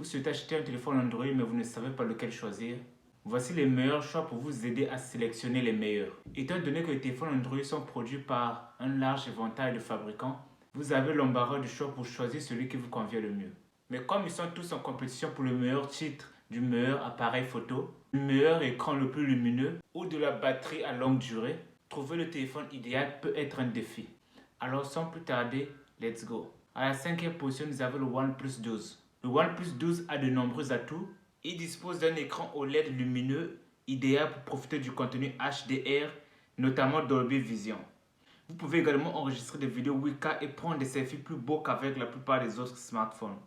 Vous souhaitez acheter un téléphone Android mais vous ne savez pas lequel choisir? Voici les meilleurs choix pour vous aider à sélectionner les meilleurs. Étant donné que les téléphones Android sont produits par un large éventail de fabricants, vous avez l'embarras du choix pour choisir celui qui vous convient le mieux. Mais comme ils sont tous en compétition pour le meilleur titre, du meilleur appareil photo, du meilleur écran le plus lumineux ou de la batterie à longue durée, trouver le téléphone idéal peut être un défi. Alors sans plus tarder, let's go. À la 5e position, nous avons le OnePlus 12. Le OnePlus 12 a de nombreux atouts. Il dispose d'un écran OLED lumineux, idéal pour profiter du contenu HDR, notamment Dolby Vision. Vous pouvez également enregistrer des vidéos 8K et prendre des selfies plus beaux qu'avec la plupart des autres smartphones.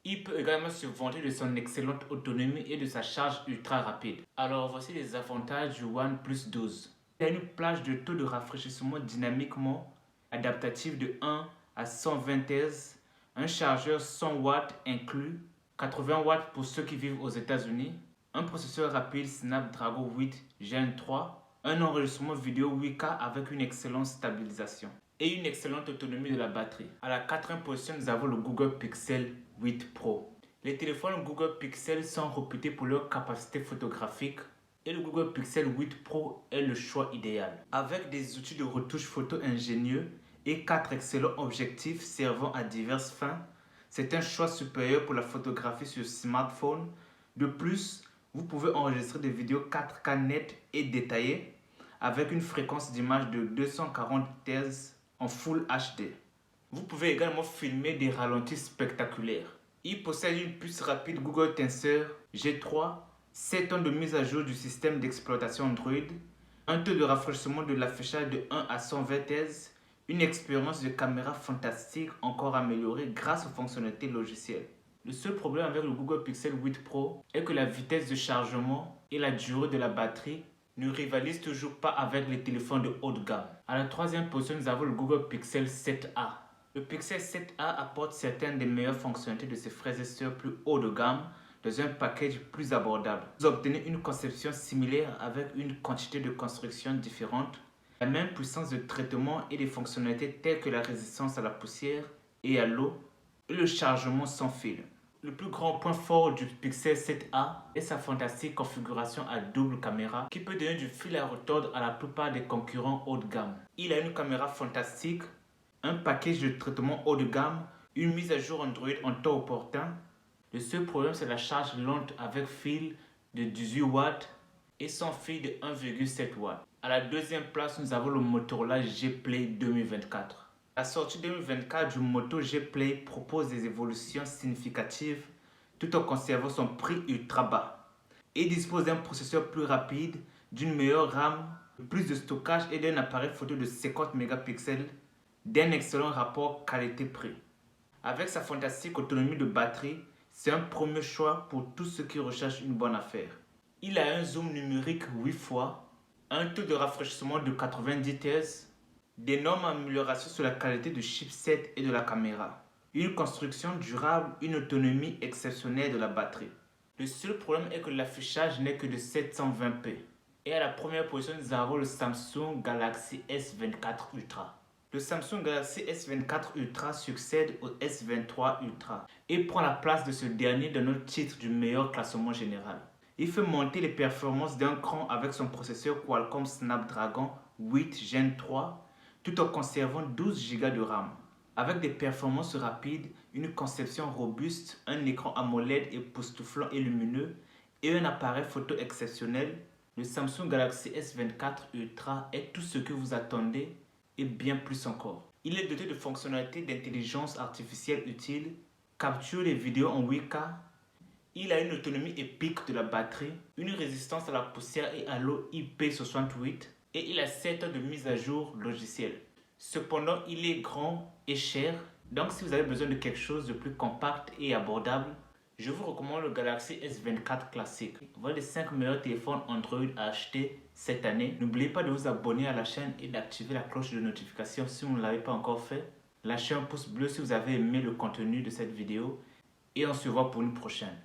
Il peut également se vanter de son excellente autonomie et de sa charge ultra rapide. Alors voici les avantages du OnePlus 12. Il a une plage de taux de rafraîchissement dynamiquement adaptatif de 1 à 120 Hz, un chargeur 100 watts inclus, 80 watts pour ceux qui vivent aux États-Unis, un processeur rapide Snapdragon 8 Gen 3, un enregistrement vidéo 8K avec une excellente stabilisation et une excellente autonomie de la batterie. À la 4e position, nous avons le Google Pixel 8 Pro. Les téléphones Google Pixel sont réputés pour leur capacité photographique et le Google Pixel 8 Pro est le choix idéal. Avec des outils de retouche photo ingénieux et 4 excellents objectifs servant à diverses fins, c'est un choix supérieur pour la photographie sur smartphone. De plus, vous pouvez enregistrer des vidéos 4K nettes et détaillées avec une fréquence d'image de 240 Hz en Full HD. Vous pouvez également filmer des ralentis spectaculaires. Il possède une puce rapide Google Tensor G3, 7 ans de mise à jour du système d'exploitation Android, un taux de rafraîchissement de l'affichage de 1 à 120 Hz, une expérience de caméra fantastique encore améliorée grâce aux fonctionnalités logicielles. Le seul problème avec le Google Pixel 8 Pro est que la vitesse de chargement et la durée de la batterie ne rivalisent toujours pas avec les téléphones de haut de gamme. À la 3e position, nous avons le Google Pixel 7a. Le Pixel 7a apporte certaines des meilleures fonctionnalités de ses frères et sœurs plus haut de gamme dans un package plus abordable. Vous obtenez une conception similaire avec une quantité de constructions différentes, la même puissance de traitement et des fonctionnalités telles que la résistance à la poussière et à l'eau et le chargement sans fil. Le plus grand point fort du Pixel 7a est sa fantastique configuration à double caméra qui peut donner du fil à retordre à la plupart des concurrents haut de gamme. Il a une caméra fantastique, un package de traitement haut de gamme, une mise à jour Android en temps opportun. Le seul problème, c'est la charge lente avec fil de 18 watts et sans fil de 1,7 watts. À la 2e place, nous avons le Motorola G Play 2024. La sortie 2024 du Moto G Play propose des évolutions significatives tout en conservant son prix ultra bas. Il dispose d'un processeur plus rapide, d'une meilleure RAM, de plus de stockage et d'un appareil photo de 50 mégapixels, d'un excellent rapport qualité-prix. Avec sa fantastique autonomie de batterie, c'est un premier choix pour tous ceux qui recherchent une bonne affaire. Il a un zoom numérique 8 fois, un taux de rafraîchissement de 90 Hz, d'énormes améliorations sur la qualité du chipset et de la caméra, une construction durable, une autonomie exceptionnelle de la batterie. Le seul problème est que l'affichage n'est que de 720p. Et à la première position, nous avons le Samsung Galaxy S24 Ultra. Le Samsung Galaxy S24 Ultra succède au S23 Ultra et prend la place de ce dernier dans notre titre du meilleur classement général. Il fait monter les performances d'un cran avec son processeur Qualcomm Snapdragon 8 Gen 3 tout en conservant 12 Go de RAM. Avec des performances rapides, une conception robuste, un écran AMOLED époustouflant et lumineux et un appareil photo exceptionnel, le Samsung Galaxy S24 Ultra est tout ce que vous attendez et bien plus encore. Il est doté de fonctionnalités d'intelligence artificielle utiles, capture les vidéos en 8K, il a une autonomie épique de la batterie, une résistance à la poussière et à l'eau IP68 et il a 7 ans de mise à jour logicielle. Cependant, il est grand et cher, donc si vous avez besoin de quelque chose de plus compact et abordable, je vous recommande le Galaxy S24 classique. Voilà les 5 meilleurs téléphones Android à acheter cette année. N'oubliez pas de vous abonner à la chaîne et d'activer la cloche de notification si vous ne l'avez pas encore fait. Lâchez un pouce bleu si vous avez aimé le contenu de cette vidéo et on se voit pour une prochaine.